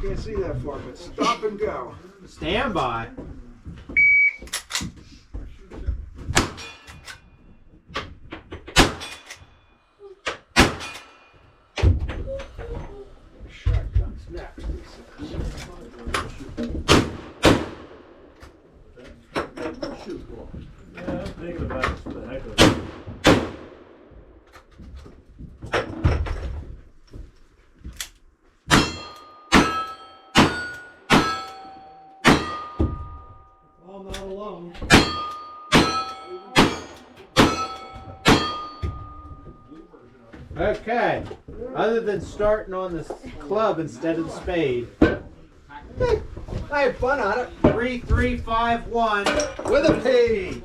Can't see that far, but stop and go. Stand by. Shotgun's next. Yeah, I'm thinking about it for the heck of it. I'm not alone. Okay. Other than starting on the club instead of the spade, I had fun on it. 3, 3, 5, 1 With a P.